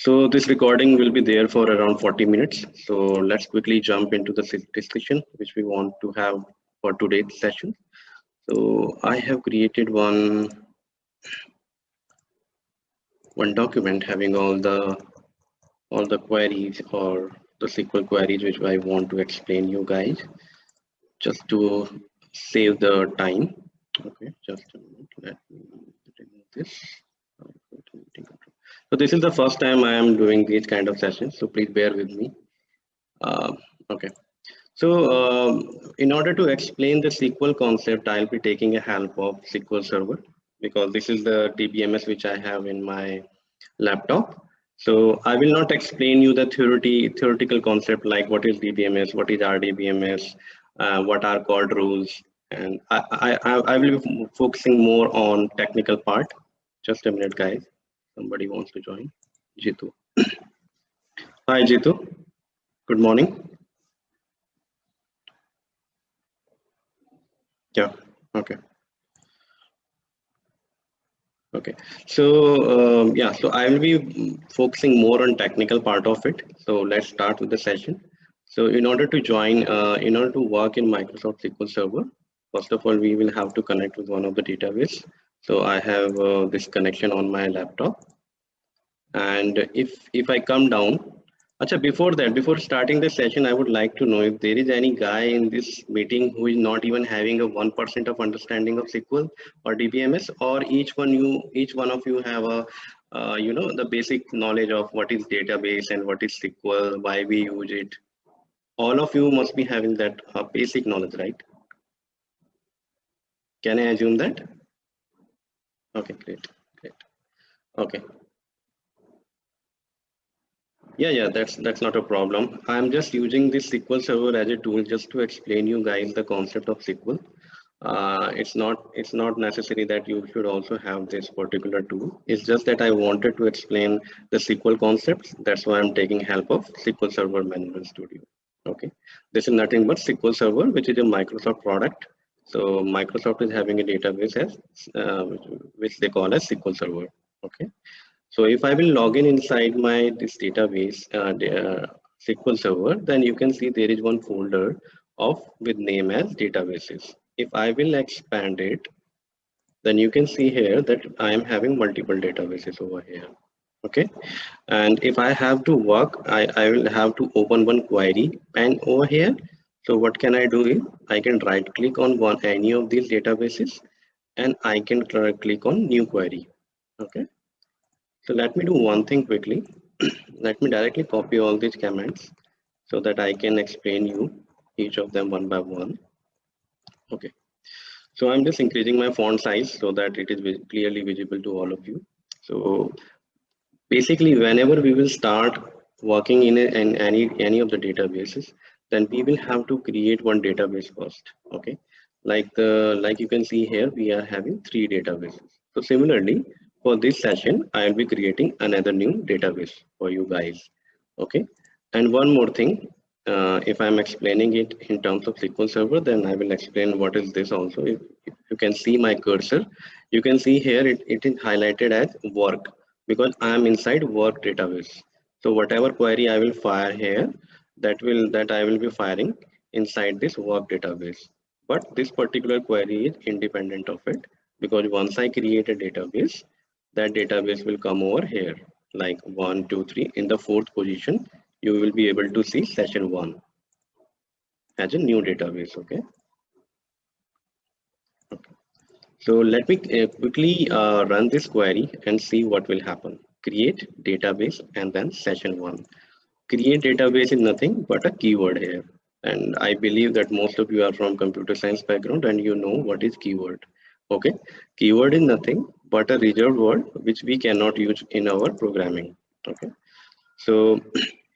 So this recording will be there for around 40 minutes. So let's quickly jump into the discussion which we want to have for today's session. So I have created one document having all the queries or the SQL queries which I want to explain you guys just to save the time. Okay, just a minute. Let me remove this. So this is the first time I am doing these kind of sessions, so please bear with me. Uh, okay. So in order to explain the SQL concept, I'll be taking a help of SQL Server because this is the DBMS which I have in my laptop. So I will not explain you the theoretical concept like what is DBMS, what is RDBMS, what are called rules, and I will be focusing more on technical part. Just a minute, guys. Somebody wants to join. Jitu. Hi, Jitu. Good morning. Yeah. Okay. Okay, so yeah, so I will be focusing more on technical part of it. So let's start with the session. So in order to work in Microsoft SQL Server, first of all, we will have to connect with one of the database. So I have this connection on my laptop, and if I come down, Acha, before that, before starting the session, I would like to know if there is any guy in this meeting who is not even having a 1% of understanding of SQL or DBMS, or each one of you have a the basic knowledge of what is database and what is SQL, why we use it. All of you must be having that basic knowledge, right? Can I assume that? Okay, great, great. Okay. Yeah, that's not a problem. I'm just using this SQL Server as a tool just to explain you guys the concept of SQL. It's not necessary that you should also have this particular tool. It's just that I wanted to explain the SQL concepts. That's why I'm taking help of SQL Server Manual Studio. Okay, this is nothing but SQL Server, which is a Microsoft product. So Microsoft is having a database as which they call as SQL Server. Okay. So if I will log in inside my this database SQL Server, then you can see there is one folder of with name as databases. If I will expand it, then you can see here that I am having multiple databases over here. Okay, and if I have to work, I will have to open one query, and over here, so what can I do is I can right click on any of these databases, and I can click on new query. Okay, so let me do one thing quickly. Let me directly copy all these comments so that I can explain you each of them one by one. Okay, so I'm just increasing my font size so that it is clearly visible to all of you. So basically, whenever we will start working in any of the databases, then we will have to create one database first. Okay, like you can see here, we are having three databases. So similarly, for this session, I will be creating another new database for you guys. Okay, and one more thing, if I'm explaining it in terms of SQL Server, then I will explain what is this also. If you can see my cursor, you can see here it is highlighted as work because I am inside work database. So whatever query I will fire here, that I will be firing inside this work database. But this particular query is independent of it because once I create a database, that database will come over here like 1, 2, 3 in the fourth position. You will be able to see session 1 as a new database. Okay. So let me quickly run this query and see what will happen. Create database and then session 1. Create database is nothing but a keyword here. And I believe that most of you are from computer science background and you know what is keyword. Okay. Keyword is nothing but a reserved word which we cannot use in our programming. Okay. So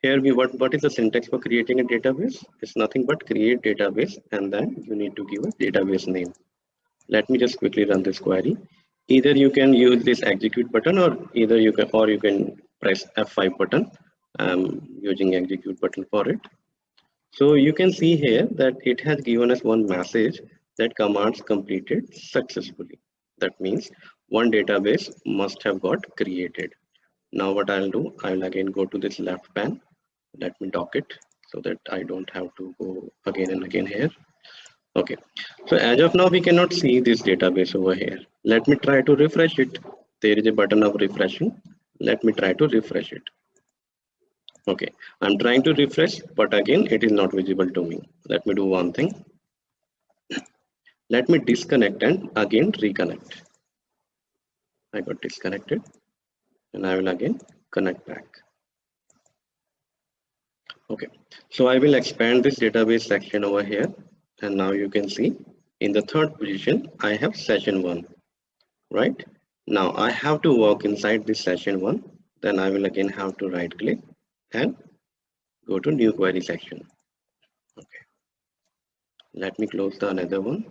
here what is the syntax for creating a database? It's nothing but create database and then you need to give a database name. Let me just quickly run this query. Either you can use this execute button or you can press F5 button. I'm using execute button for it. So you can see here that it has given us one message that commands completed successfully. That means one database must have got created. Now what I'll do, I'll again go to this left pan. Let me dock it so that I don't have to go again and again here. Okay, so as of now, we cannot see this database over here. Let me try to refresh it. There is a button of refreshing. Let me try to refresh it. Okay, I'm trying to refresh, but again, it is not visible to me. Let me do one thing. Let me disconnect and again reconnect. I got disconnected and I will again connect back. Okay, so I will expand this database section over here. And now you can see in the third position, I have session 1, right? Now I have to work inside this session 1. Then I will again have to right click and go to new query section. Okay, let me close the another one.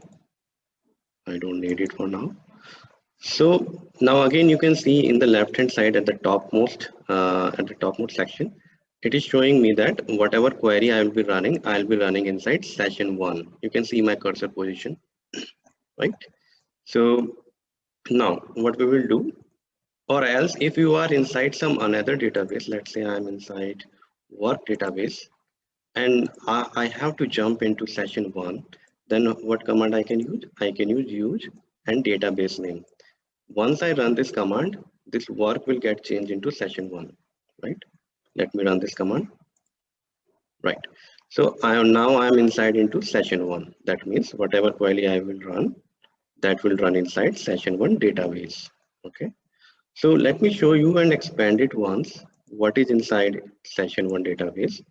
I don't need it for now. So now again, you can see in the left hand side at the topmost section, it is showing me that whatever query I will be running inside session 1. You can see my cursor position, right? So now what we will do, or else if you are inside some another database, let's say I'm inside work database and I have to jump into session 1, then what command I can use? I can use and database name. Once I run this command, this work will get changed into session 1, right? Let me run this command, right? So I'm inside into session 1. That means whatever query I will run, that will run inside session 1 database, okay? So let me show you and expand it once, what is inside session 1 database.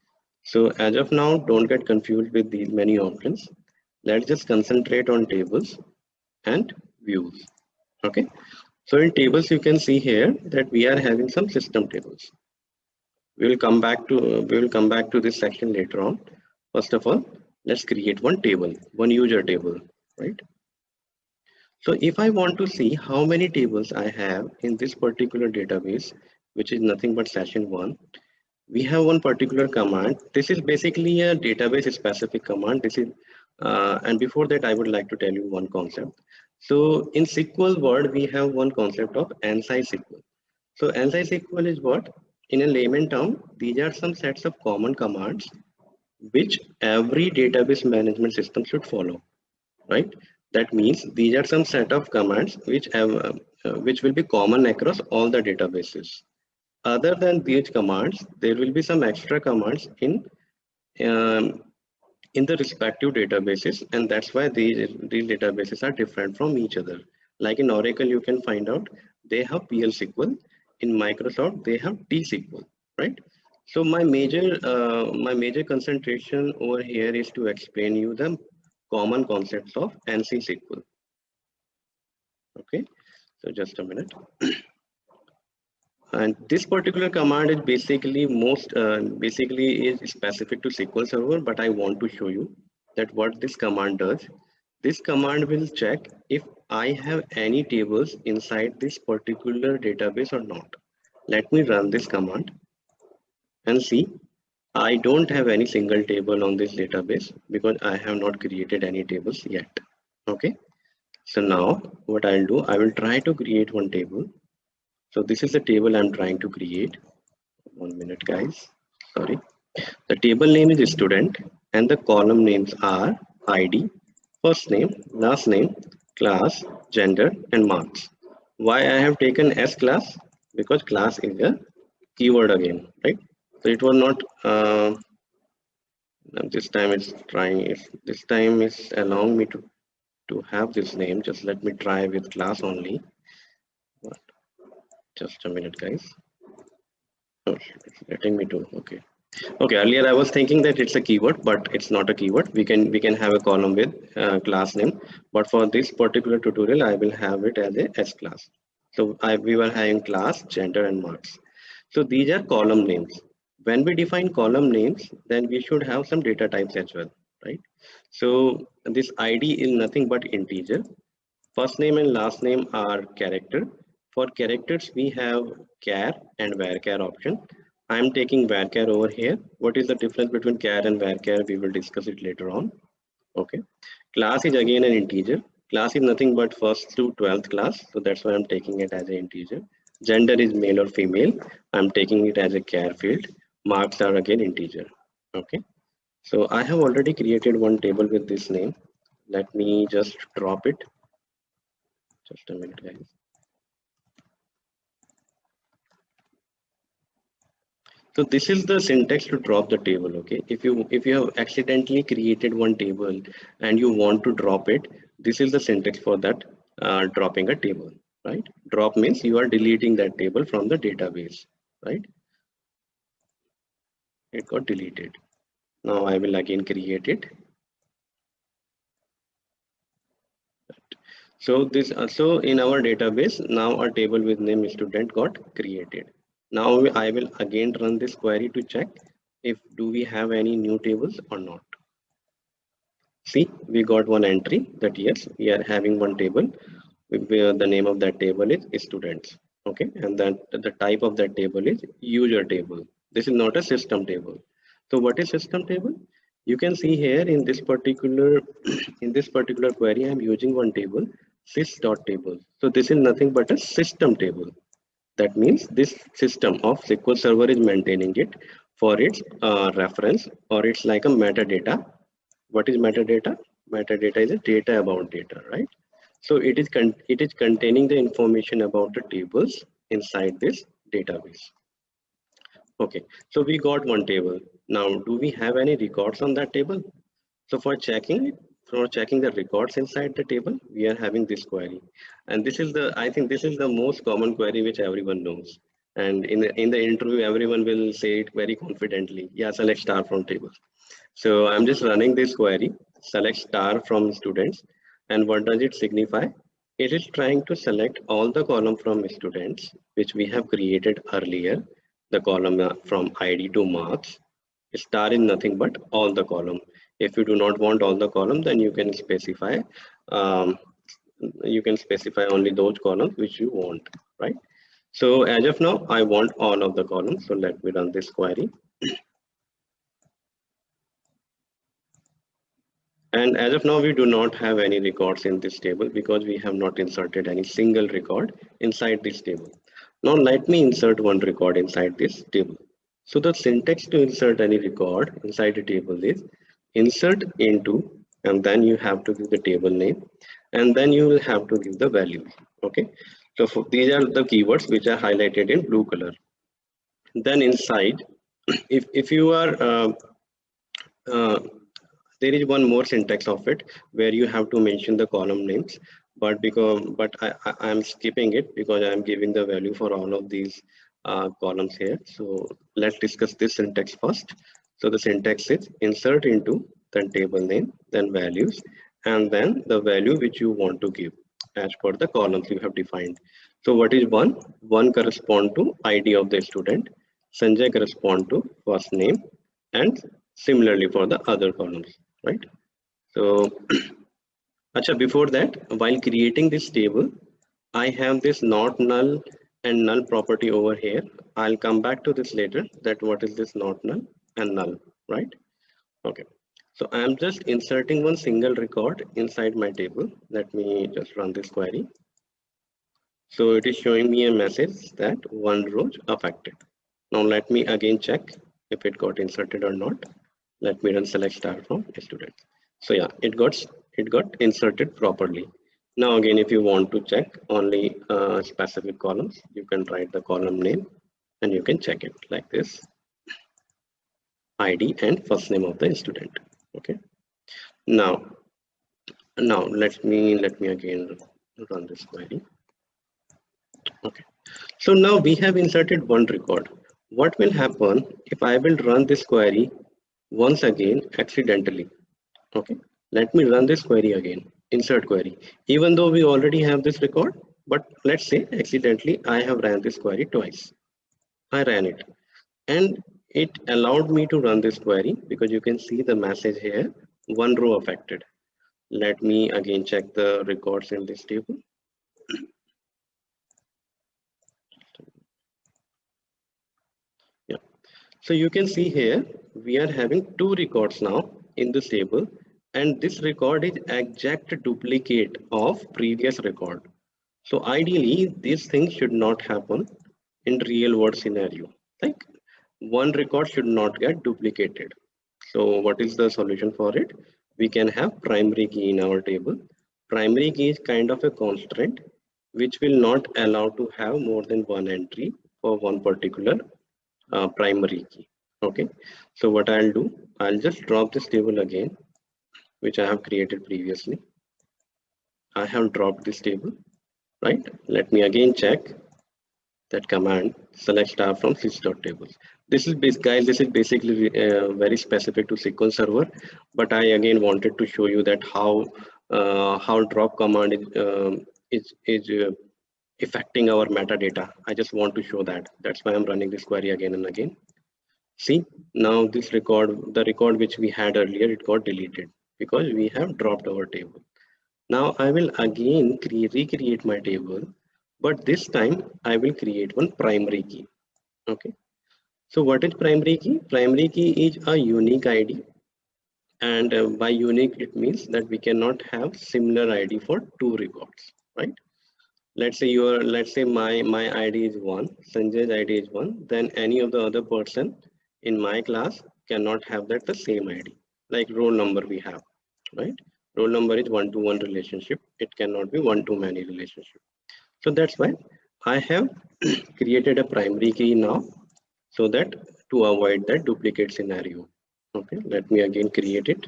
So as of now, don't get confused with these many options. Let's just concentrate on tables and views, okay? So in tables, you can see here that we are having some system tables. We will come back to this section later on. First of all, let's create one table, one user table, right? So if I want to see how many tables I have in this particular database, which is nothing but session 1, we have one particular command. This is basically a database specific command. And before that, I would like to tell you one concept. So in SQL world, we have one concept of ANSI SQL. So ANSI SQL is what? In a layman term, these are some sets of common commands which every database management system should follow, right? That means these are some set of commands which will be common across all the databases. Other than these commands, there will be some extra commands um, in the respective databases, and that's why these databases are different from each other. Like in Oracle, you can find out they have PL SQL. In Microsoft, they have T SQL, right? So my major concentration over here is to explain you the common concepts of ANSI SQL. Okay, so just a minute. And this particular command is basically is specific to SQL Server, but I want to show you that what this command does. This command will check if I have any tables inside this particular database or not. Let me run this command and see. I don't have any single table on this database because I have not created any tables yet. Okay. So now what I'll do, I will try to create one table. So this is the table I'm trying to create. 1 minute, guys. Sorry. The table name is student and the column names are ID, first name, last name, class, gender, and marks. Why I have taken S class? Because class is a keyword again, right? So it was not. This time it's trying. This time is allowing me to have this name. Just let me try with class only. Just a minute, guys. Oh, it's letting me do. Okay. Okay, earlier I was thinking that it's a keyword, but it's not a keyword. We can have a column with class name, but for this particular tutorial, I will have it as a S class. So we were having class, gender, and marks. So these are column names. When we define column names, then we should have some data types as well, right? So this ID is nothing but integer. First name and last name are character. For characters, we have char and varchar option. I'm taking varchar over here. What is the difference between char and varchar? We will discuss it later on. Okay. Class is again an integer. Class is nothing but first to 12th class. So that's why I'm taking it as an integer. Gender is male or female. I'm taking it as a char field. Marks are again integer. Okay. So I have already created one table with this name. Let me just drop it. Just a minute, guys. So this is the syntax to drop the table. Okay. If you have accidentally created one table and you want to drop it, this is the syntax for that dropping a table. Right. Drop means you are deleting that table from the database. Right. It got deleted. Now I will again create it. So this also in our database, now a table with name student got created. Now I will again run this query to check if do we have any new tables or not. See, we got one entry that yes, we are having one table where the name of that table is students. Okay, and then the type of that table is user table. This is not a system table. So what is system table? You can see here in this particular in this particular query, I'm using one table sys.table. So this is nothing but a system table. That means this system of SQL Server is maintaining it for its reference, or it's like a metadata. What is metadata? Metadata is a data about data, right? So it is containing the information about the tables inside this database. Okay, so we got one table. Now, do we have any records on that table? So for checking the records inside the table, we are having this query, and this is the I think this is the most common query which everyone knows. And in the interview, everyone will say it very confidently. Yeah, select star from table. So I'm just running this query, select star from students. And what does it signify? It is trying to select all the column from students, which we have created earlier, the column from ID to marks. Star is nothing but all the column. If you do not want all the column, then um, you can specify only those columns which you want, right? So as of now, I want all of the columns. So let me run this query. And as of now, we do not have any records in this table because we have not inserted any single record inside this table. Now let me insert one record inside this table. So the syntax to insert any record inside the table is insert into, and then you have to give the table name, and then you will have to give the value. Okay. So these are the keywords which are highlighted in blue color. Then inside, if you are uh, there is one more syntax of it where you have to mention the column names, but I'm skipping it because I'm giving the value for all of these columns here. So let's discuss this syntax first. So the syntax is insert into, then table name, then values, and then the value which you want to give as per the columns you have defined. So what is one? One correspond to ID of the student, Sanjay correspond to first name, and similarly for the other columns, right? So acha, before that, while creating this table, I have this not null and null property over here. I'll come back to this later, that what is this not null and null, right? Okay, so I'm just inserting one single record inside my table. Let me just run this query. So it is showing me a message that one row affected. Now let me again check if it got inserted or not. Let me run select star from student. So yeah, it got inserted properly. Now again, if you want to check only specific columns, you can write the column name and you can check it like this, ID and first name of the student. Okay. Now, let me again run this query. Okay. So now we have inserted one record. What will happen if I will run this query once again accidentally? Okay, let me run this query again, insert query. Even though we already have this record, but let's say accidentally I have ran this query twice. I ran it and it allowed me to run this query because you can see the message here, one row affected. Let me again check the records in this table. Yeah. So you can see here, we are having two records now in this table, and this record is exact duplicate of previous record. So ideally, these things should not happen in real world scenario. Like one record should not get duplicated. So what is the solution for it? We can have primary key in our table. Primary key is kind of a constraint which will not allow to have more than one entry for one particular primary key. Okay, so what I'll do, I'll just drop this table again, which I have created previously. I have dropped this table, right? Let me again check that command, select star from sys.tables. This is guys, this is basically very specific to SQL Server, but I again wanted to show you that how drop command is affecting our metadata. I just want to show that. That's why I'm running this query again and again. See, now this record, the record which we had earlier, it got deleted because we have dropped our table. Now I will again recreate my table, but this time I will create one primary key. Okay. So what is primary key? Primary key is a unique ID, and by unique it means that we cannot have similar ID for two records, right? Let's say my ID is 1, Sanjay's ID is 1, then any of the other person in my class cannot have that the same ID, like roll number we have, right? Roll number is 1-to-1 relationship. It cannot be one-to-many relationship. So that's why I have created a primary key now, so that to avoid that duplicate scenario. Okay, let me again create it.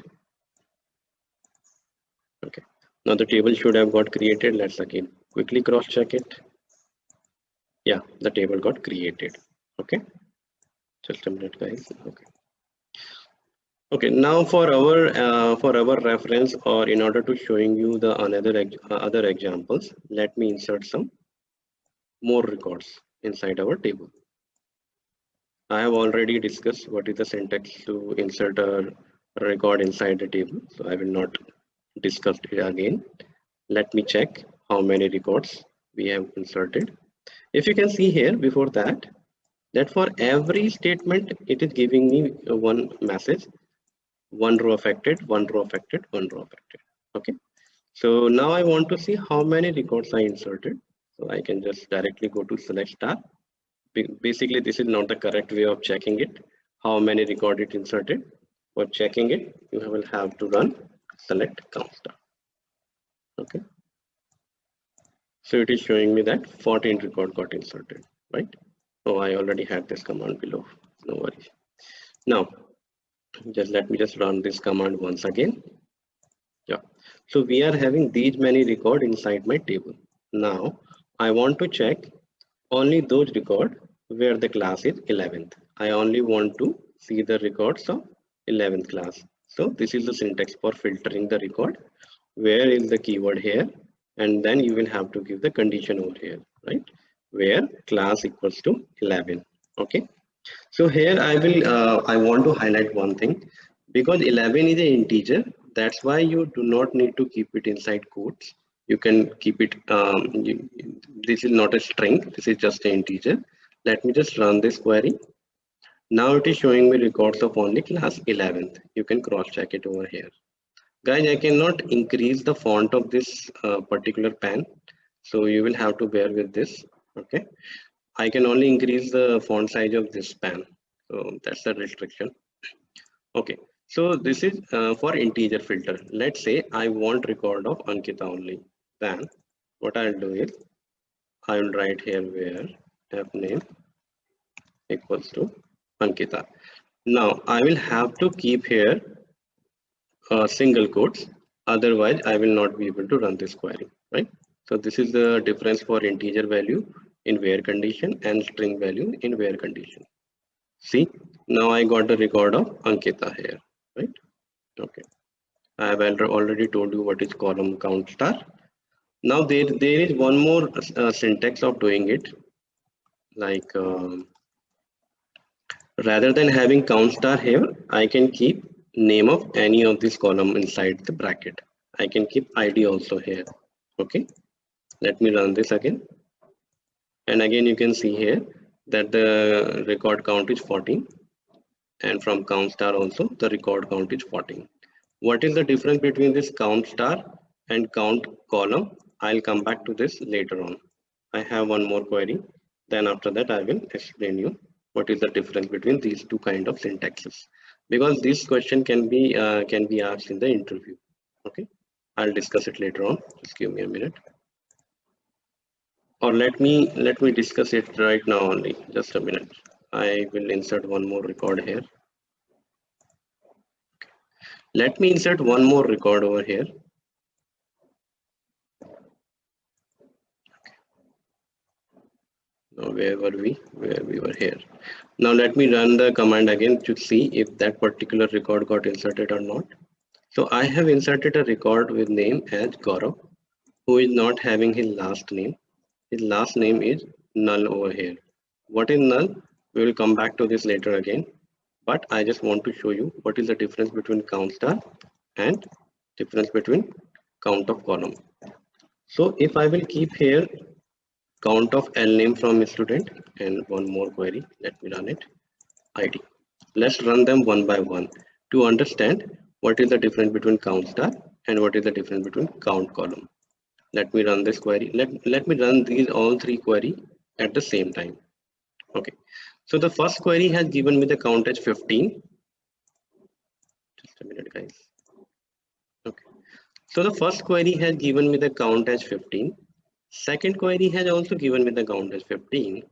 Okay, now the table should have got created. Let's again quickly cross check it. Yeah, the table got created. Okay, just a minute guys. Okay, now for our reference, or in order to showing you the other examples, let me insert some more records inside our table. I have already discussed what is the syntax to insert a record inside the table, so I will not discuss it again. Let me check how many records we have inserted. If you can see here before that for every statement, it is giving me one message, one row affected, one row affected, one row affected. Okay. So now I want to see how many records I inserted. So I can just directly go to select star. Basically, this is not the correct way of checking it, how many record it inserted. For checking it, you will have to run select count star. Okay. So it is showing me that 14 record got inserted, right? Oh, I already had this command below. No worries. Now, let me run this command once again. Yeah. So we are having these many record inside my table. Now, I want to check only those record where the class is 11th. I only want to see the records of 11th class. So this is the syntax for filtering the record. Where is the keyword here? And then you will have to give the condition over here, right? Where class equals to 11. Okay. So here I want to highlight one thing, because 11 is an integer. That's why you do not need to keep it inside quotes. You can keep it, this is not a string, this is just an integer. Let me just run this query. Now it is showing me records of only class 11th. You can cross check it over here. Guys, I cannot increase the font of this particular pen, so you will have to bear with this. Okay, I can only increase the font size of this pen, so that's the restriction. Okay, so this is for integer filter. Let's say I want record of Ankita only. Then what I'll do is I will write here where fname equals to Ankita. Now I will have to keep here single quotes, otherwise I will not be able to run this query, right? So this is the difference for integer value in where condition and string value in where condition. See, now I got the record of Ankita here, right? Okay, I have already told you what is column count star. Now there is one more syntax of doing it, like rather than having count star here, I can keep name of any of this column inside the bracket. I can keep ID also here. Okay, let me run this again. And again, you can see here that the record count is 14. And from count star also, the record count is 14. What is the difference between this count star and count column? I'll come back to this later on. I have one more query. Then after that, I will explain you what is the difference between these two kind of syntaxes, because this question can be asked in the interview. Okay, I'll discuss it later on. Just give me a minute, or let me discuss it right now only. Just a minute. I will insert one more record here. Let me insert one more record over here. Now where were we? Where we were here. Now let me run the command again to see if that particular record got inserted or not. So I have inserted a record with name as Gaurav, who is not having his last name. His last name is null over here. What is null? We will come back to this later again. But I just want to show you what is the difference between count star and difference between count of column. So if I will keep here count of L name from student and one more query, let me run it, ID. Let's run them one by one to understand what is the difference between count star and what is the difference between count column. Let me run this query. Let me run these all three query at the same time. Okay. So the first query has given me the count as 15. Just a minute, guys. Okay. So the first query has given me the count as 15. Second query has also given me the count as 15,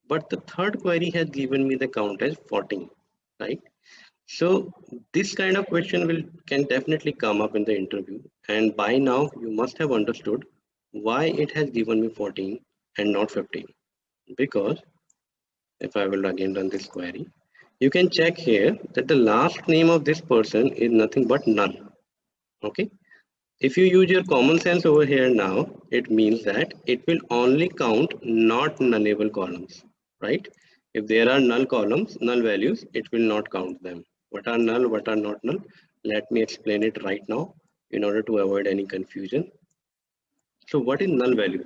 but the third query has given me the count as 14, right? So this kind of question can definitely come up in the interview, and by now you must have understood why it has given me 14 and not 15. Because if I will again run this query, you can check here that the last name of this person is nothing but null. Okay. If you use your common sense over here now, it means that it will only count not nullable columns, right? If there are null columns, null values, it will not count them. What are null, what are not null? Let me explain it right now in order to avoid any confusion. So what is null value?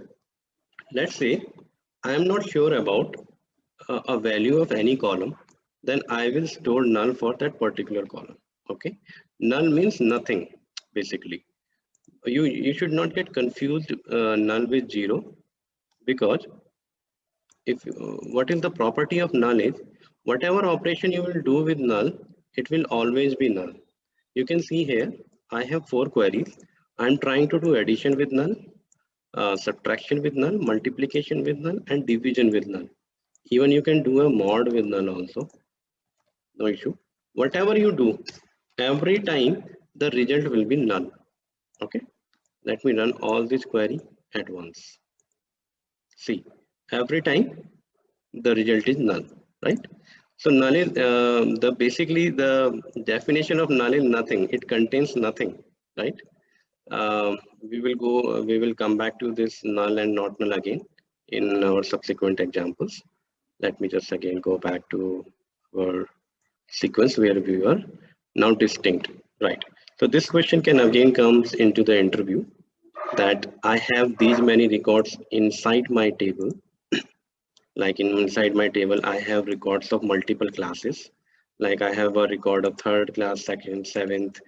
Let's say I am not sure about a value of any column, then I will store null for that particular column. Okay, null means nothing basically. You should not get confused null with zero, because if what is the property of null is whatever operation you will do with null, it will always be null. You can see here I have 4 queries. I'm trying to do addition with null, subtraction with null, multiplication with null, and division with null. Even you can do a mod with null also, no issue. Whatever you do, every time the result will be null. Okay, let me run all this query at once. See, every time the result is null, right? So null is basically the definition of null is nothing. It contains nothing, right? We will come back to this null and not null again in our subsequent examples. Let me just again go back to our sequence where we were now distinct, right? So this question can again comes into the interview, that I have these many records inside my table. Like inside my table, I have records of multiple classes. Like I have a record of 3rd class, 2nd, 7th,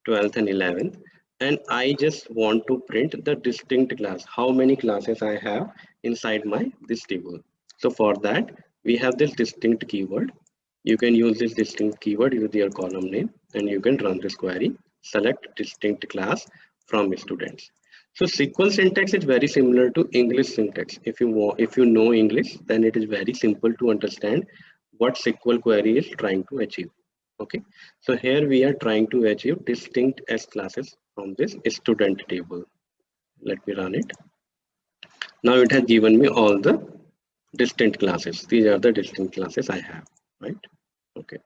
12th, and 11th. And I just want to print the distinct class, how many classes I have inside this table. So for that, we have this distinct keyword. You can use this distinct keyword with your column name, and you can run this query, select distinct class from students. So SQL syntax is very similar to English syntax. If you know English, then it is very simple to understand what SQL query is trying to achieve. Okay, so here we are trying to achieve distinct S classes from this student table. Let me run it. Now it has given me all the distinct classes. These are the distinct classes I have, right? Okay.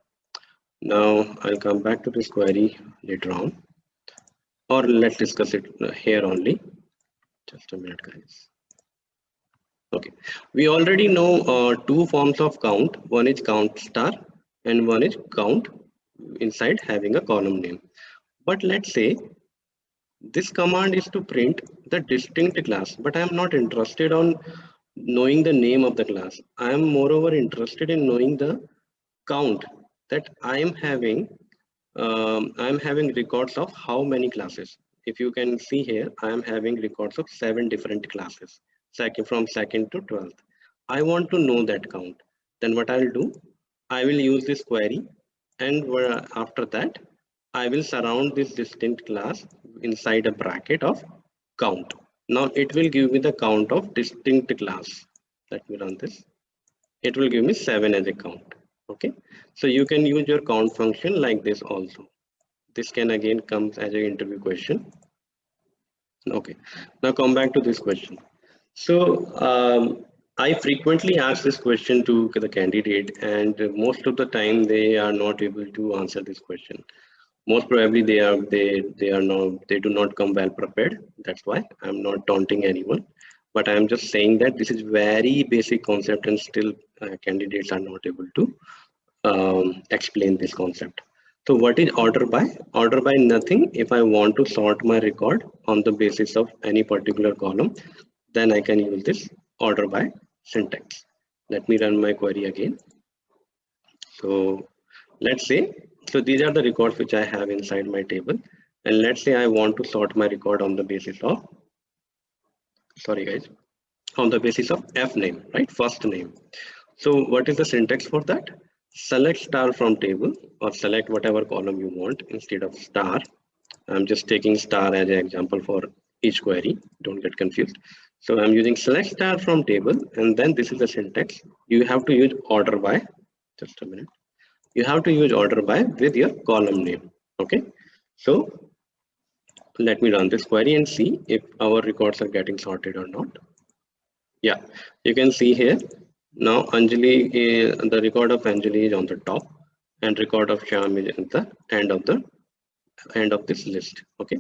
Now I'll come back to this query later on, or let's discuss it here only. Just a minute, guys. Okay, we already know 2 forms of count. One is count star and one is count inside having a column name. But let's say this command is to print the distinct class, but I am not interested on knowing the name of the class. I am moreover interested in knowing the count that I am having records of how many classes. if you can see here, I am having records of 7 different classes, from 2nd to 12th. I want to know that count. Then what I'll do, I will use this query, and after that, I will surround this distinct class inside a bracket of count. Now it will give me the count of distinct class. Let me run this. It will give me 7 as a count. Okay, so you can use your count function like this also. This can again come as an interview question. Okay, now come back to this question. So I frequently ask this question to the candidate, and most of the time they are not able to answer this question. Most probably they do not come well prepared. That's why I'm not taunting anyone, but I'm just saying that this is very basic concept, and still candidates are not able to explain this concept. So what is order by? Order by nothing. If I want to sort my record on the basis of any particular column, then I can use this order by syntax. Let me run my query again. So let's say, so these are the records which I have inside my table. And let's say I want to sort my record on the basis of, sorry guys, on the basis of F name, right? First name. So what is the syntax for that? Select star from table, or select whatever column you want instead of star. I'm just taking star as an example for each query. Don't get confused. So I'm using select star from table, and then this is the syntax. You have to use order by, just a minute. You have to use order by with your column name. Okay. So let me run this query and see if our records are getting sorted or not. Yeah, you can see here. Now Anjali, the record of Anjali is on the top, and record of Shyam is at the end of this list. Okay,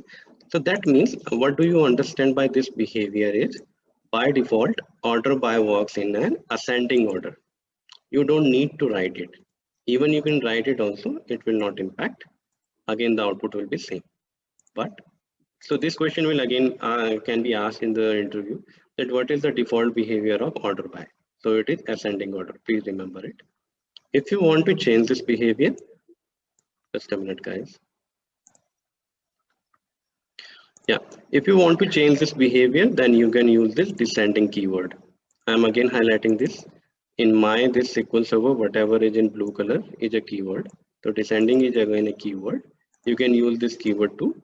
so that means, what do you understand by this behavior is, by default order by works in an ascending order. You don't need to write it. Even you can write it also, it will not impact. Again, the output will be same. But so this question will again can be asked in the interview, that what is the default behavior of order by? So it is ascending order. Please remember it. If you want to change this behavior, just a minute guys. Yeah, if you want to change this behavior, then you can use this descending keyword. I'm again highlighting this. In this SQL Server, whatever is in blue color is a keyword. So descending is again a keyword. You can use this keyword to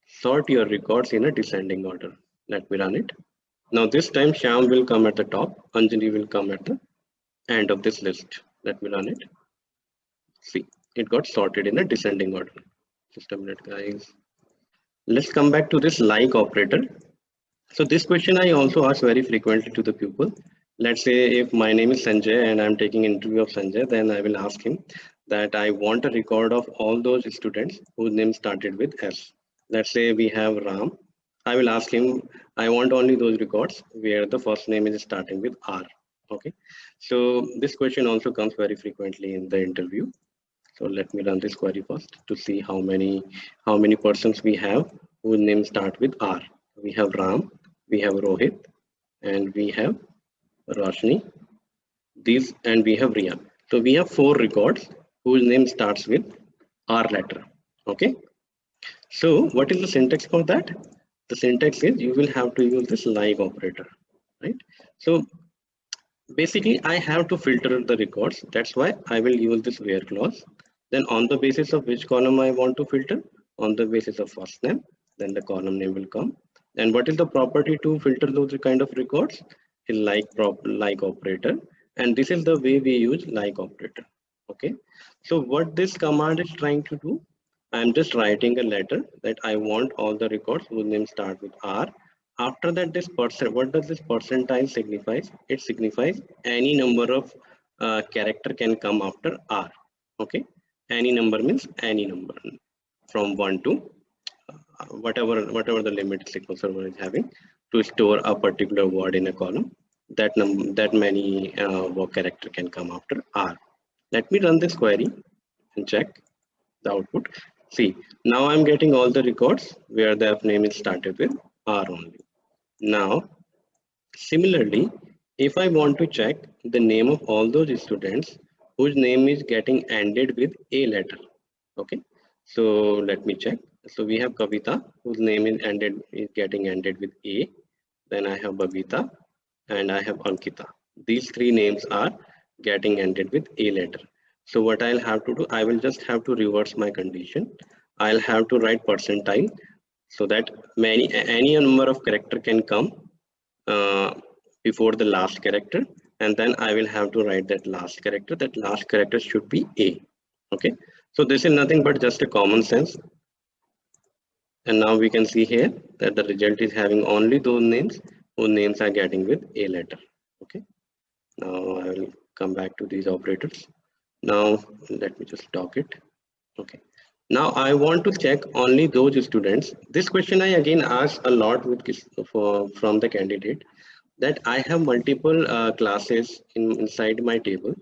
sort your records in a descending order. Let me run it. Now this time Shyam will come at the top, Anjali will come at the end of this list. Let me run it. See, it got sorted in a descending order. Just a minute guys. Let's come back to this like operator. So this question I also ask very frequently to the pupil. Let's say if my name is Sanjay and I'm taking an interview of Sanjay, then I will ask him that I want a record of all those students whose name started with S. Let's say we have Ram. I will ask him, I want only those records where the first name is starting with R. Okay. So this question also comes very frequently in the interview. So let me run this query first to see how many persons we have whose name start with R. We have Ram, we have Rohit, and we have Roshni. These, and we have Riya. So we have 4 records whose name starts with R letter. Okay. So what is the syntax for that? The syntax is, you will have to use this like operator, right? So basically I have to filter the records. That's why I will use this where clause. Then on the basis of which column I want to filter, on the basis of first name, then the column name will come. And what is the property to filter those kind of records? Is like operator. And this is the way we use like operator. Okay. So what this command is trying to do, I'm just writing a letter that I want all the records whose name start with R. After that, this percent, what does this percentile signifies? It signifies any number of character can come after R. Okay. Any number means any number from 1 to whatever the limit SQL Server is having to store a particular word in a column. That many word character can come after R. Let me run this query and check the output. See, now I'm getting all the records where the F name is started with R only. Now, similarly, if I want to check the name of all those students whose name is getting ended with A letter, okay, so let me check. So we have Kavita, whose name is getting ended with A. Then I have Babita and I have Ankita. These three names are getting ended with A letter. So what I'll have to do, I will just have to reverse my condition. I'll have to write percentile so that any number of character can come uh, before the last character, and then I will have to write that last character. That last character should be A. Okay, so this is nothing but just a common sense. And now we can see here that the result is having only those names whose names are getting with A letter. Okay, now I will come back to these operators. Now let me just dock it. Okay, now I want to check only those students. This question I again asked a lot from the candidate, that I have multiple classes inside my table,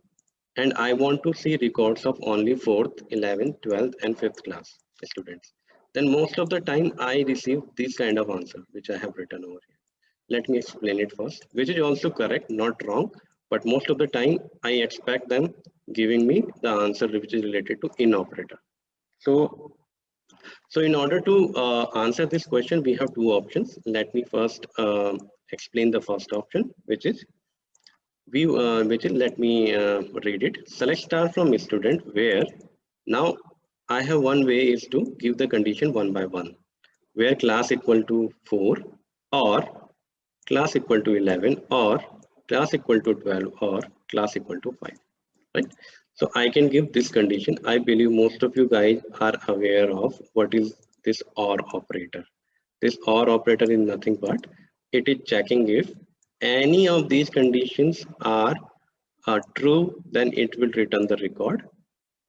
and I want to see records of only 4th, 11th, 12th and 5th class students. Then most of the time I receive this kind of answer which I have written over here. Let me explain it first, which is also correct, not wrong, but most of the time I expect them giving me the answer which is related to in operator. So in order to answer this question, we have two options. Let me first explain the first option, which is let me read it. Select star from student where now I have one way is to give the condition one by one, where class equal to 4 or class equal to 11 or class equal to 12 or class equal to 5, right? So I can give this condition. I believe most of you guys are aware of what is this OR operator. This OR operator is nothing but it is checking if any of these conditions are true, then it will return the record,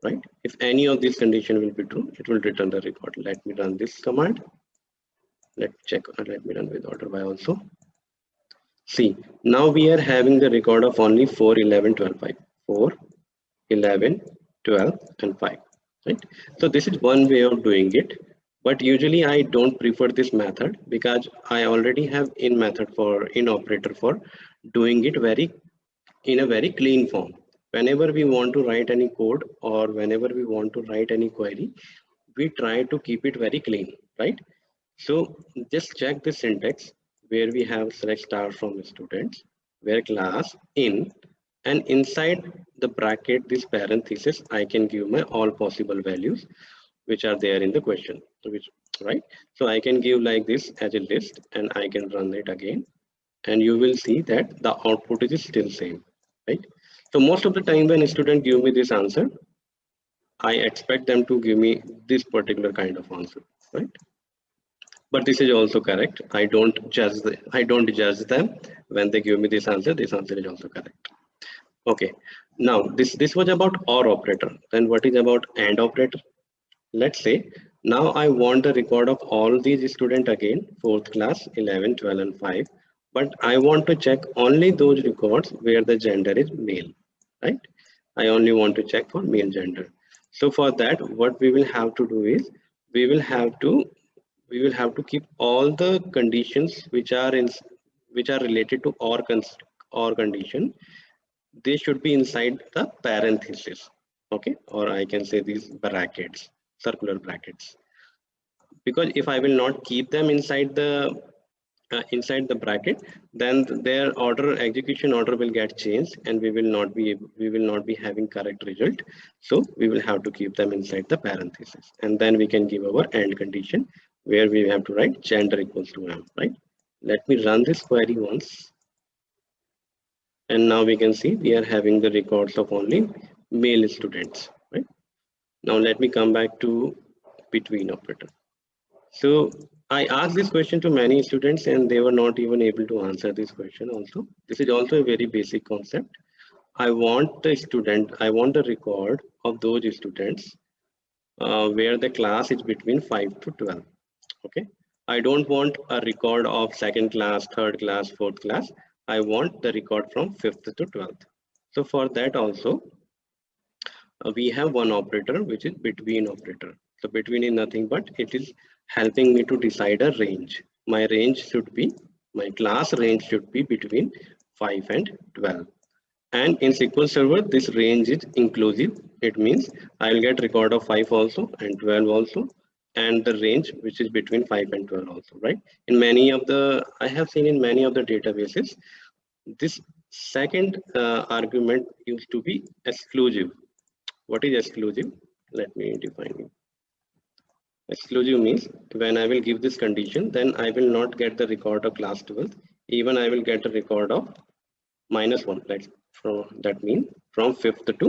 right? If any of these conditions will be true, it will return the record. Let me run this command. Let's check. Let me run with order by also. See, now we are having the record of only 4, 11, 12, 5. 4, 11, 12 and 5, right? So this is one way of doing it, but usually I don't prefer this method because I already have in method for in operator for doing it in a very clean form. Whenever we want to write any code or whenever we want to write any query, we try to keep it very clean, right? So just check the syntax where we have select star from students, where class in, and inside the bracket, this parenthesis, I can give my all possible values which are there in the question, which, right? So I can give like this as a list and I can run it again. And you will see that the output is still same, right? So most of the time when a student give me this answer, I expect them to give me this particular kind of answer, right? But this is also correct. I don't judge them when they give me this answer. This answer is also correct. Okay, now this was about OR operator. Then what is about AND operator? Let's say now I want the record of all these students again, 4th class, 11, 12 and 5, but I want to check only those records where the gender is male, right? I only want to check for male gender. So for that, what we will have to do is we will have to keep all the conditions which are related to or condition. They should be inside the parenthesis, okay, or I can say these brackets, circular brackets, because if I will not keep them inside the bracket, then their execution order will get changed and we will not be having correct result. So we will have to keep them inside the parenthesis, and then we can give our end condition where we have to write gender equals to m, right? Let me run this query once, and now we can see we are having the records of only male students, right? Now let me come back to between operator. So I asked this question to many students and they were not even able to answer this question also. This is also a very basic concept. I want the record of those students where the class is between 5 to 12. Okay. I don't want a record of second class, third class, fourth class. I want the record from 5th to 12th. So for that also, we have one operator which is between operator. So between is nothing but it is helping me to decide a range. My class range should be between 5 and 12. And in SQL Server, this range is inclusive. It means I will get record of 5 also and 12 also. and the range which is between 5 and 12 also, right? In many of the, I have seen in many of the databases, this second argument used to be exclusive. What is exclusive? Let me define it. Exclusive means when I will give this condition, then I will not get the record of class 12, even I will get a record of -1. Like from that means from 5th to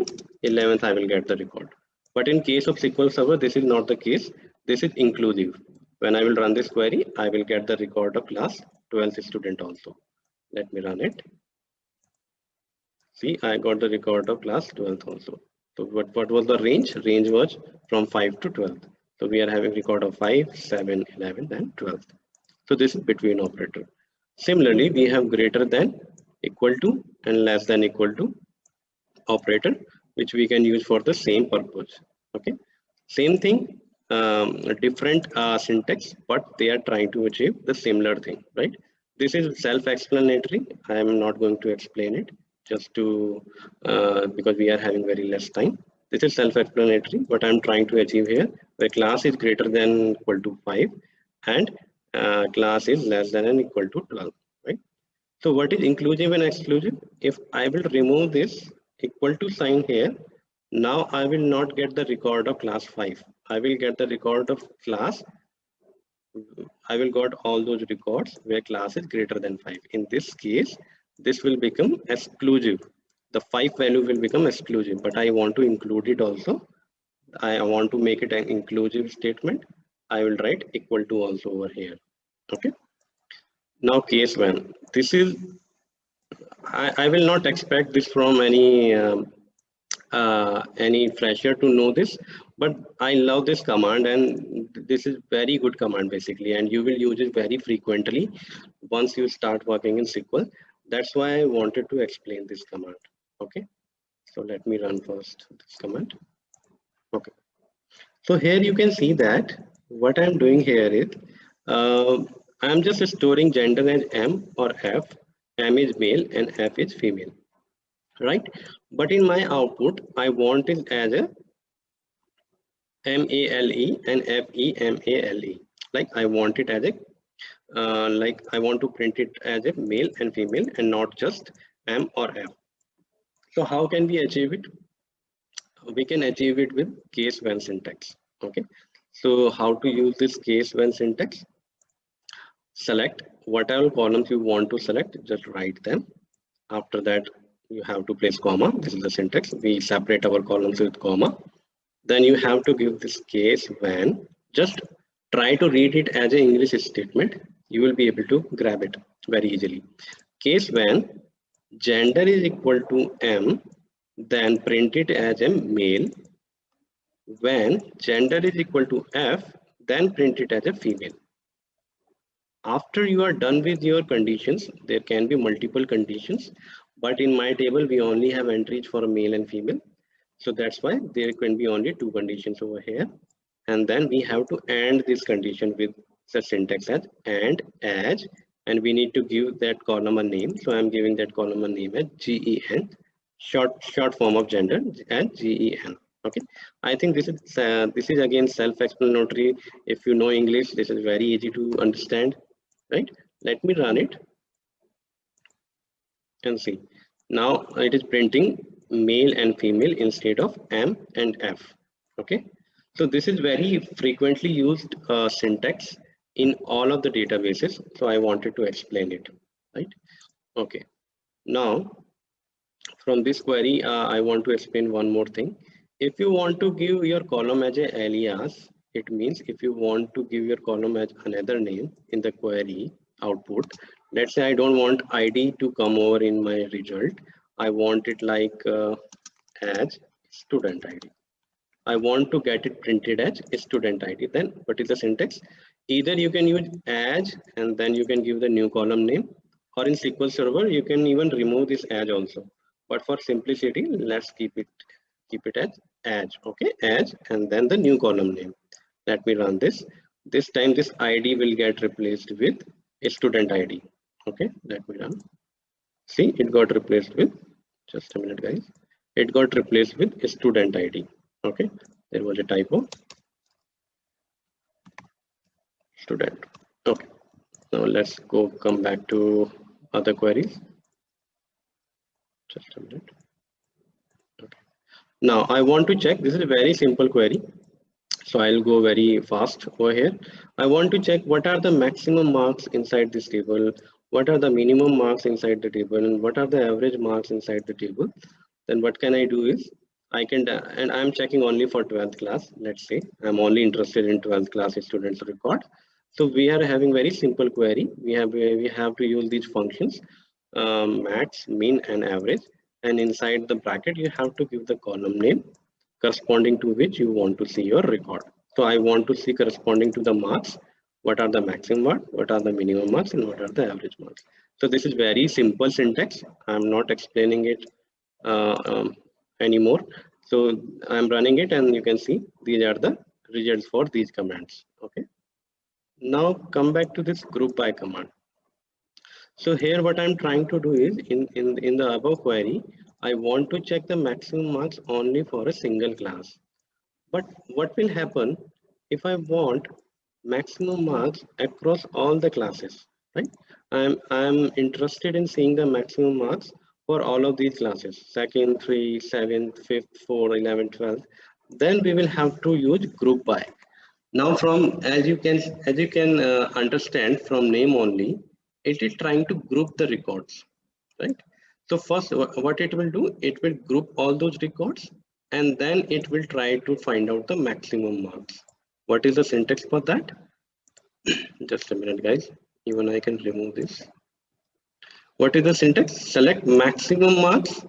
11th I will get the record. But in case of SQL Server, this is not the case. This is inclusive. When I will run this query, I will get the record of class 12th student also. Let me run it. See, I got the record of class 12th also. So what was the range? Range was from 5 to 12. So we are having record of 5, 7, 11, and 12. So this is between operator. Similarly, we have greater than, equal to, and less than equal to operator, which we can use for the same purpose. Okay, same thing, different syntax, but they are trying to achieve the similar thing, right? This is self-explanatory. I am not going to explain it just to because we are having very less time. This is self-explanatory. What I'm trying to achieve here, the class is greater than equal to 5 and class is less than and equal to 12, right? So what is inclusive and exclusive? If I will remove this equal to sign here, now I will not get the record of class 5. I will get the record of class. I will got all those records where class is greater than 5. In this case, this will become exclusive. The 5 value will become exclusive, but I want to include it also. I want to make it an inclusive statement. I will write equal to also over here. Okay. Now case 1. This is, I will not expect this from any fresher to know this, but I love this command, and this is very good command basically, and you will use it very frequently once you start working in SQL. That's why I wanted to explain this command. Okay, so let me run first this command. Okay, so here you can see that what I'm doing here is I'm just storing gender as M or F. M is male and F is female, right? But in my output, I want it as a MALE and FEMALE. Like I want it as a like I want to print it as a male and female and not just M or F. So how can we achieve it? We can achieve it with case when syntax. Okay. So how to use this case when syntax? Select whatever columns you want to select, just write them. After that, you have to place comma. This is the syntax. We separate our columns with comma. Then you have to give this case when. Just try to read it as an English statement. You will be able to grab it very easily. Case when gender is equal to M, then print it as a male. When gender is equal to F, then print it as a female. After you are done with your conditions, there can be multiple conditions, but in my table, we only have entries for male and female. So that's why there can be only 2 conditions over here. And then we have to end this condition with the syntax as and as, and we need to give that column a name. So I'm giving that column a name as GEN, short form of gender and GEN. Okay, I think this is again self-explanatory. If you know English, this is very easy to understand, right? Let me run it and see. Now it is printing male and female instead of M and F. Okay, so this is very frequently used syntax in all of the databases. So I wanted to explain it, right? Okay, now from this query, I want to explain one more thing. If you want to give your column as a alias, it means if you want to give your column as another name in the query output, let's say I don't want ID to come over in my result. I want it like as student ID. I want to get it printed as student ID. Then what is the syntax? Either you can use as and then you can give the new column name, or in SQL Server you can even remove this as also. But for simplicity, let's keep it as okay, as and then the new column name. Let me run this. This time this ID will get replaced with a student ID. Okay, let me run. See, it got replaced with, just a minute guys, it got replaced with a student ID. Okay, there was a typo. student. Okay, now let's come back to other queries. Just a minute. Okay. Now I want to check, this is a very simple query. So I'll go very fast over here. I want to check what are the maximum marks inside this table, what are the minimum marks inside the table, and what are the average marks inside the table. Then what can I do is, I can, and I'm checking only for 12th class. Let's say I'm only interested in 12th class students record. So we are having very simple query. We have to use these functions, max, mean, and average. And inside the bracket, you have to give the column name corresponding to which you want to see your record. So I want to see corresponding to the marks, what are the maximum marks, what are the minimum marks, and what are the average marks. So this is very simple syntax. I'm not explaining it anymore. So I'm running it, and you can see these are the results for these commands. Okay. Now come back to this group by command. So here what I'm trying to do is, in the above query, I want to check the maximum marks only for a single class. But what will happen if I want maximum marks across all the classes, right? I'm interested in seeing the maximum marks for all of these classes, second, 3, 7th, 5th, 4, 11, 12. Then we will have to use group by. Now from, as you can understand from name only, it is trying to group the records, right? So first what it will do, it will group all those records, and then it will try to find out the maximum marks. What is the syntax for that? Just a minute guys, even I can remove this. What is the syntax? Select maximum marks.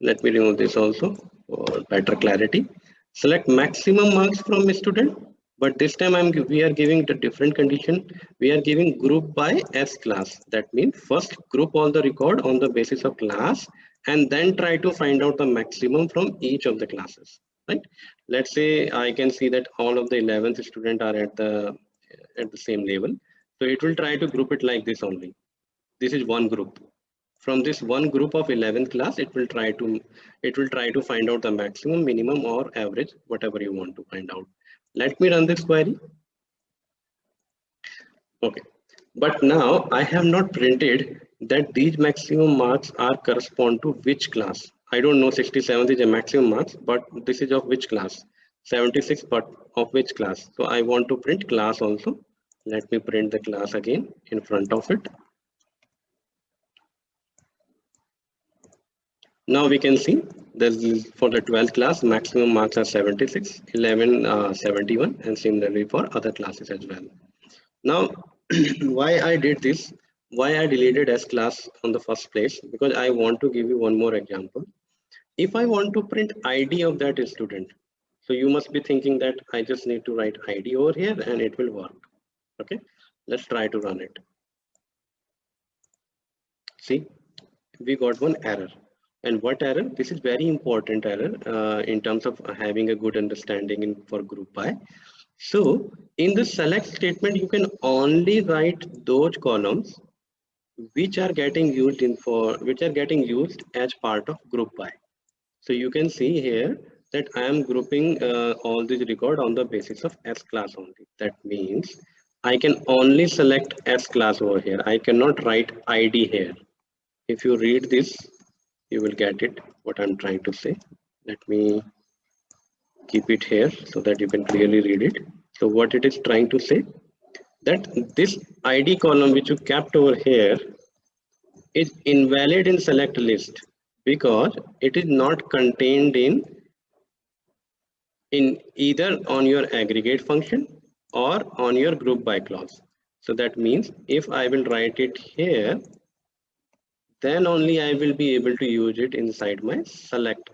Let me remove this also for better clarity. Select maximum marks from a student, but this time we are giving the different condition. We are giving group by S class. That means first group all the record on the basis of class, and then try to find out the maximum from each of the classes, right? Let's say I can see that all of the 11th student are at the same level. So it will try to group it like this only. This is one group. From this one group of 11th class, it will try to find out the maximum, minimum, or average, whatever you want to find out. Let me run this query. Okay, but now I have not printed that these maximum marks are correspond to which class. I don't know 67 is a maximum marks, but this is of which class? 76, but of which class? So I want to print class also. Let me print the class again in front of it. Now we can see this is for the 12th class, maximum marks are 76, 11 71, and similarly for other classes as well. Now why I did this, why I deleted S class on the first place, because I want to give you one more example. If I want to print ID of that student, so you must be thinking that I just need to write ID over here and it will work. Okay, let's try to run it. See, we got one error. And what error? This is very important error in terms of having a good understanding for group by. So in the select statement, you can only write those columns which are getting used as part of group by. So you can see here that I am grouping all these record on the basis of S class only. That means I can only select S class over here. I cannot write ID here. If you read this, you will get it what I'm trying to say. Let me keep it here so that you can clearly read it. So what it is trying to say, that this ID column which you kept over here is invalid in select list because it is not contained in either on your aggregate function or on your group by clause. So that means if I will write it here, then only I will be able to use it inside my select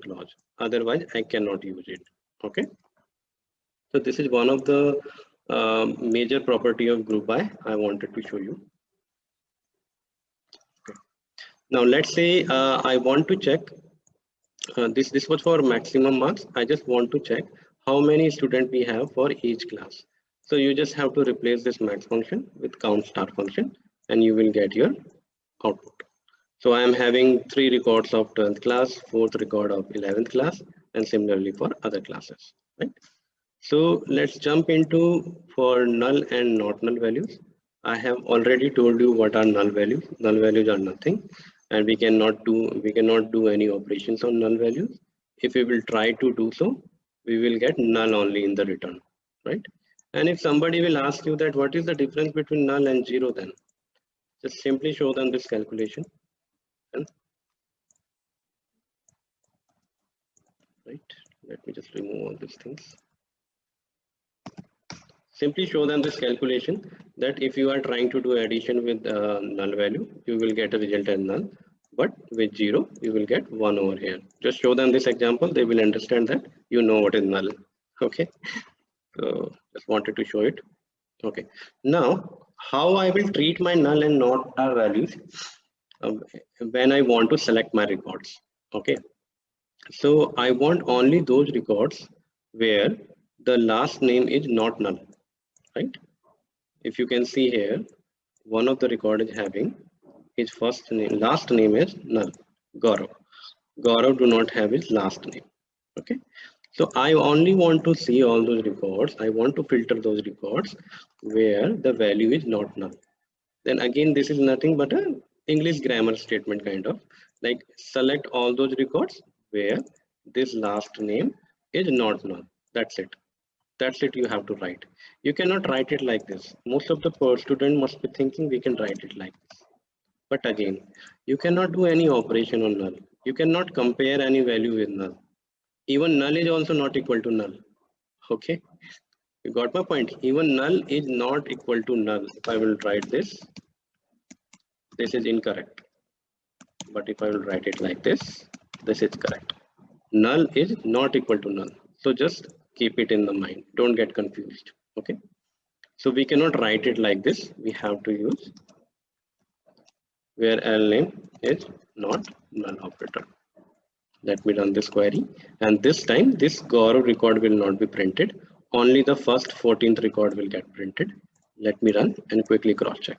clause. Otherwise, I cannot use it. Okay. So this is one of the major property of group by I wanted to show you. Okay. Now let's say I want to check this was for maximum marks. I just want to check how many students we have for each class. So you just have to replace this max function with count star function, and you will get your output. So I am having 3 records of 12th class, 4th record of 11th class, and similarly for other classes, right? So let's jump into for null and not null values. I have already told you what are null values. Null values are nothing, and we cannot do any operations on null values. If we will try to do so, we will get null only in the return, right? And if somebody will ask you that what is the difference between null and zero, then just simply show them this calculation, right? Let me just remove all these things. Simply show them this calculation that if you are trying to do addition with null value, you will get a result as null, but with 0, you will get 1 over here. Just show them this example, they will understand that you know what is null. Okay, so just wanted to show it. Okay, now how I will treat my null and not null values when I want to select my records. Okay, so I want only those records where the last name is not null, right? If you can see here, one of the record is having his first name, last name is null, Gaurav. Gaurav do not have his last name. Okay. So I only want to see all those records. I want to filter those records where the value is not null. Then again, this is nothing but a English grammar statement kind of like select all those records where this last name is not null. That's it. That's it, you have to write. You cannot write it like this. Most of the student must be thinking we can write it like this. But again, you cannot do any operation on null. You cannot compare any value with null. Even null is also not equal to null. Okay, you got my point. Even null is not equal to null. If I will write this is incorrect. But if I will write it like this is correct. Null is not equal to null. So just keep it in the mind. Don't get confused. Okay. So we cannot write it like this. We have to use where L name is not null operator. Let me run this query. And this time this Gaurav record will not be printed. Only the first 14th record will get printed. Let me run and quickly cross check.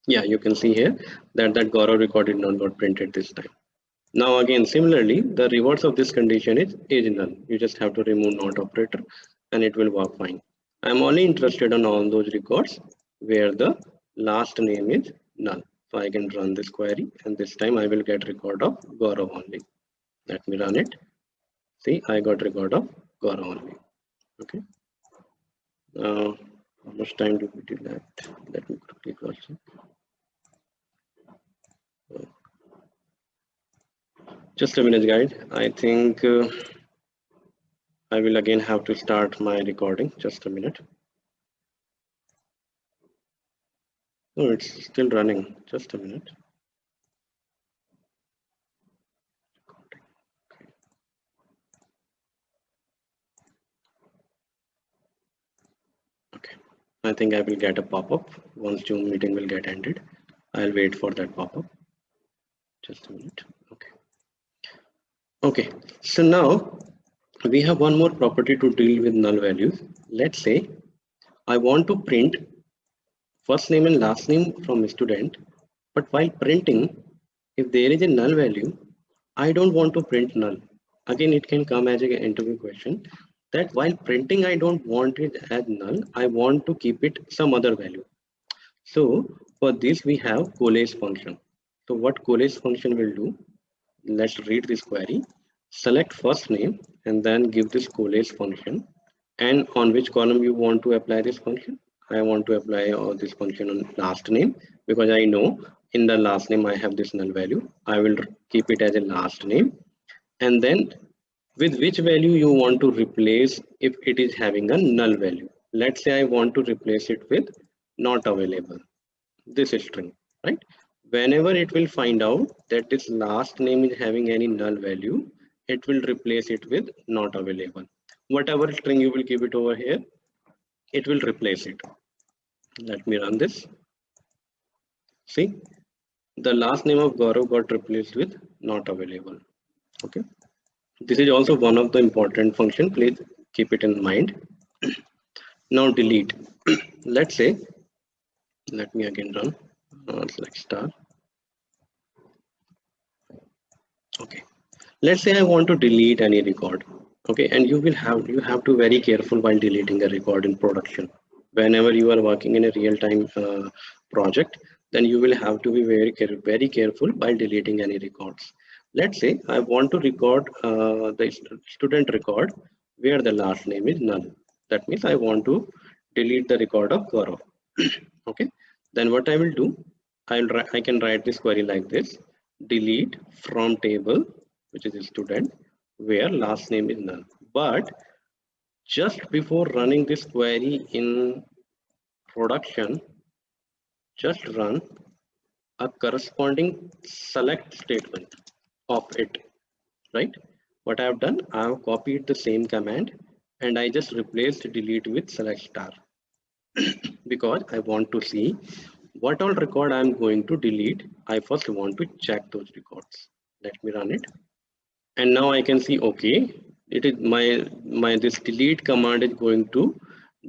Yeah, you can see here that Gaurav record did not got printed this time. Now again, similarly, the reverse of this condition is null. You just have to remove not operator and it will work fine. I'm only interested on all those records where the last name is null. So I can run this query and this time I will get record of Gaurav only. Let me run it. See, I got record of Gaurav only. Okay. Now, how much time do we do that? Let me quickly cross check. Just a minute, guys. I think I will again have to start my recording. Just a minute. No, it's still running. Just a minute. Okay. I think I will get a pop-up once Zoom meeting will get ended. I'll wait for that pop-up. Just a minute. Okay. Okay. So now we have one more property to deal with null values. Let's say I want to print first name and last name from a student, but while printing, if there is a null value, I don't want to print null. Again, it can come as an interview question that while printing, I don't want it as null. I want to keep it some other value. So for this, we have coalesce function. So what coalesce function will do? Let's read this query. Select first name and then give this coalesce function. And on which column you want to apply this function? I want to apply this function on last name because I know in the last name I have this null value. I will keep it as a last name. And then with which value you want to replace if it is having a null value. Let's say I want to replace it with not available. This string, right? Whenever it will find out that this last name is having any null value, it will replace it with not available. Whatever string you will give it over here, it will replace it. Let me run this. See, the last name of Gaurav got replaced with not available. Okay. This is also one of the important function. Please keep it in mind. Now delete. Let's say, let me again run. Select star. Okay. Let's say I want to delete any record. Okay, and you have to very careful while deleting a record in production. Whenever you are working in a real-time project, then you will have to be very careful while deleting any records. Let's say I want to record the student record where the last name is null. That means I want to delete the record of Gaurav. Okay, then what I will do, I can write this query like this: delete from table, which is a student, where last name is null. But just before running this query in production, just run a corresponding select statement of it, right? What I have done, I have copied the same command and I just replaced delete with select star because I want to see what all record I'm going to delete. I first want to check those records. Let me run it. And now I can see, okay, it is my this delete command is going to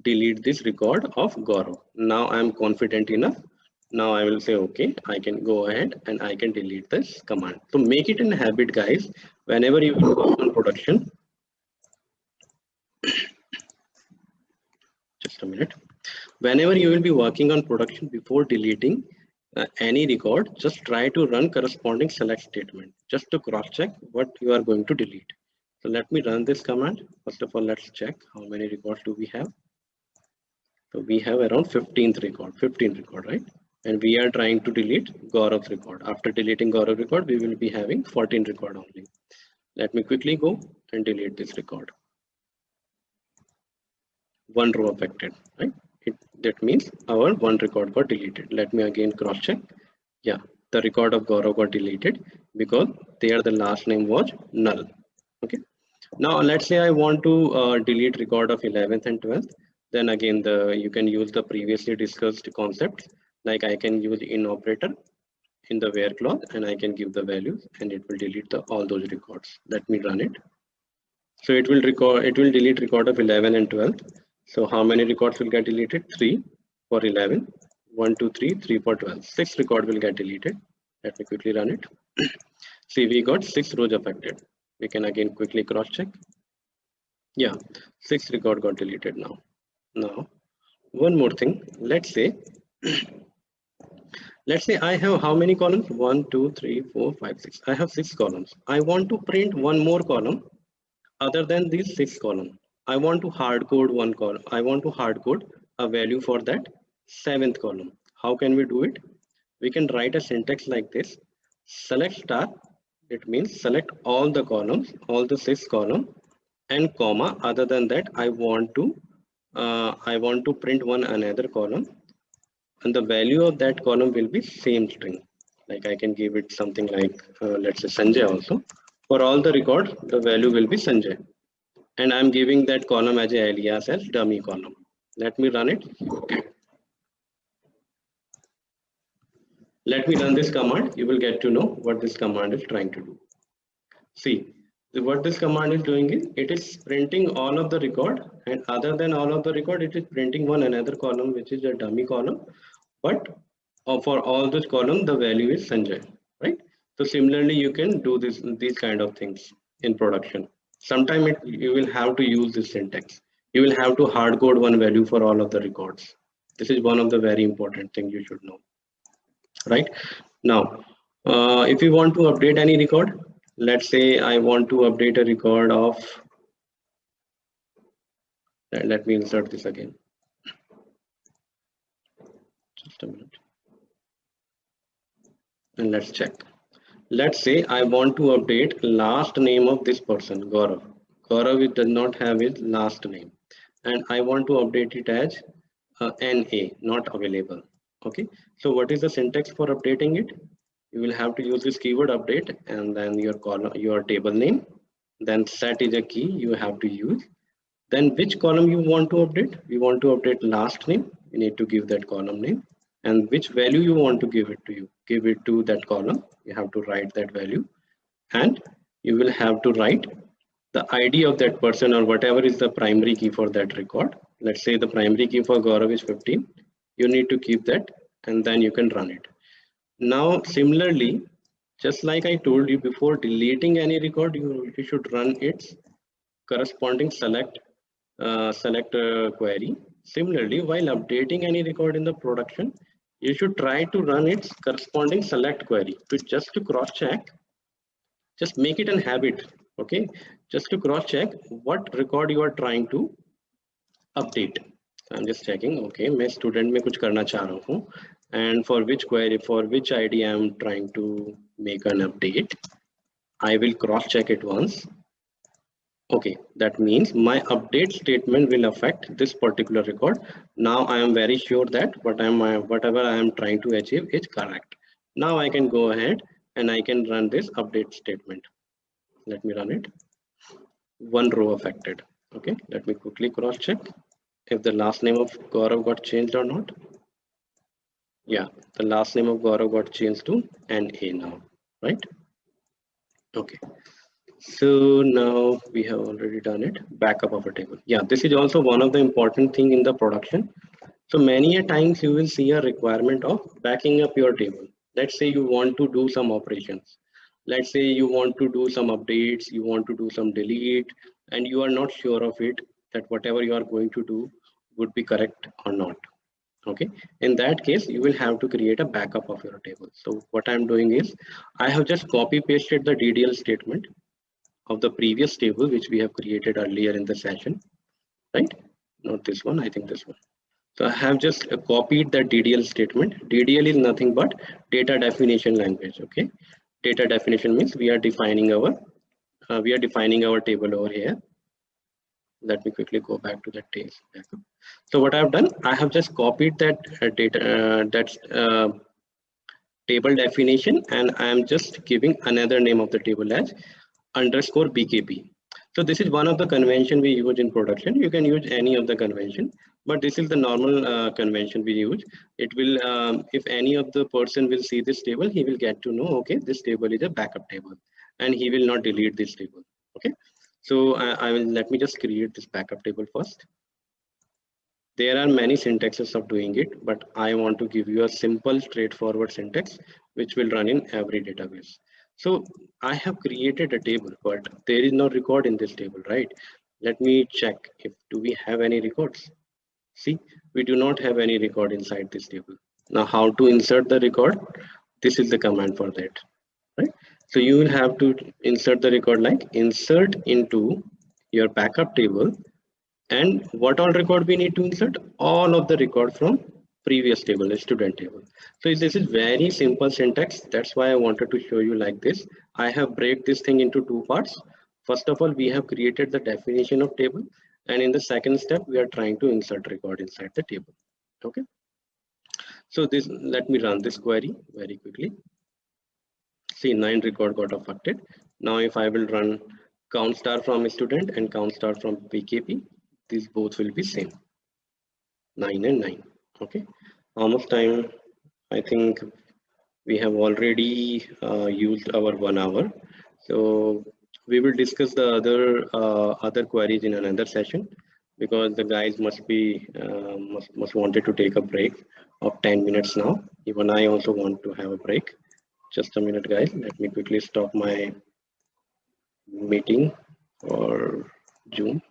delete this record of Gaurav. Now I'm confident enough. Now I will say, okay, I can go ahead and I can delete this command. So make it in a habit, guys. Whenever you will work on production, just a minute. Whenever you will be working on production, before deleting any record, just try to run corresponding select statement just to cross check what you are going to delete. So let me run this command. First of all, let's check how many records do we have. So we have around 15 record, right? And we are trying to delete Gaurav's record. After deleting Gaurav's record, we will be having 14 record only. Let me quickly go and delete this record. One row affected, right? That means our one record got deleted. Let me again cross check. Yeah, the record of Gaurav got deleted because there the last name was null. Okay. Now let's say I want to delete record of 11th and 12th. Then again, you can use the previously discussed concepts. Like I can use in operator in the where clause and I can give the values and it will delete all those records. Let me run it. So it will delete record of 11 and 12. So how many records will get deleted? 3 for 11, 1, 2, 3, 3 for 12. 6 record will get deleted. Let me quickly run it. See, we got 6 rows affected. We can again quickly cross check. Yeah, 6 record got deleted now. Now, one more thing. Let's say I have how many columns? 1, 2, 3, 4, 5, 6. I have 6 columns. I want to print one more column other than these 6 columns. I want to hard code one column. I want to hard code a value for that 7th column. How can we do it? We can write a syntax like this: select star. It means select all the columns, all the 6 columns, and comma. Other than that, I want to print one another column, and the value of that column will be same string. Like I can give it something like let's say Sanjay also. For all the records, the value will be Sanjay, and I'm giving that column as a alias as dummy column. Let me run it. Let me run this command. You will get to know what this command is trying to do. See, what this command is doing is it is printing all of the record, and other than all of the record, it is printing one another column, which is a dummy column. But for all this column, the value is Sanjay, right? So similarly, you can do these kind of things in production. Sometimes you will have to use this syntax. You will have to hard code one value for all of the records. This is one of the very important things you should know, right? Now, if you want to update any record, let's say I want to update a record of, let me insert this again. Just a minute. And let's check. Let's say I want to update last name of this person, Gaurav. Gaurav does not have his last name. And I want to update it as NA, not available. Okay. So what is the syntax for updating it? You will have to use this keyword update and then your table name. Then set is a key you have to use. Then which column you want to update? You want to update last name. You need to give that column name. And which value you want to give it to you. Give it to that column. You have to write that value. And you will have to write the ID of that person or whatever is the primary key for that record. Let's say the primary key for Gaurav is 15. You need to keep that and then you can run it. Now, similarly, just like I told you before, deleting any record, you should run its corresponding select query. Similarly, while updating any record in the production, you should try to run its corresponding select query to cross check. Just make it a habit, okay? Just to cross check what record you are trying to update. I'm just checking, okay, मैं student में कुछ करना चाह रहा हूँ, and for which query, for which ID I am trying to make an update. I will cross check it once. Okay, that means my update statement will affect this particular record. Now I am very sure that whatever I am trying to achieve is correct. Now I can go ahead and I can run this update statement. Let me run it. One row affected. Okay, let me quickly cross check if the last name of Gaurav got changed or not. Yeah, the last name of Gaurav got changed to NA now, right? Okay. So now we have already done it. Backup of a table. Yeah, this is also one of the important thing in the production. So many a times you will see a requirement of backing up your table. Let's say you want to do some operations. Let's say you want to do some updates, you want to do some delete, and you are not sure of it, that whatever you are going to do would be correct or not. Okay, in that case, you will have to create a backup of your table. So what I'm doing is, I have just copy pasted the DDL statement of the previous table which we have created earlier in the session, right? Not this one, I think this one. So I have just copied the DDL statement. DDL is nothing but data definition language. Okay, data definition means we are defining our table over here. Let me quickly go back to the table. So what I've done, I have just copied that table definition, and I am just giving another name of the table as underscore BKB. So this is one of the convention we use in production. You can use any of the convention, but this is the normal convention we use. It will, if any of the person will see this table, he will get to know, okay, this table is a backup table, and he will not delete this table. Okay, so I will, let me just create this backup table first. There are many syntaxes of doing it, but I want to give you a simple, straightforward syntax which will run in every database. So I have created a table, but there is no record in this table, right? Let me check if do we have any records. See, we do not have any record inside this table. Now how to insert the record? This is the command for that, right? So you will have to insert the record like insert into your backup table. And what all record we need to insert? All of the record from previous table, the student table. So this is very simple syntax. That's why I wanted to show you like this. I have break this thing into two parts. First of all, we have created the definition of table. And in the second step, we are trying to insert record inside the table. Okay. So this, let me run this query very quickly. See, 9 record got affected. Now if I will run count star from a student and count star from PKP, these both will be same, 9 and 9. Okay, how much time? I think we have already used our 1 hour, so we will discuss the other queries in another session, because the guys must be must wanted to take a break of 10 minutes now. Even I also want to have a break. Just a minute, guys. Let me quickly stop my meeting or Zoom.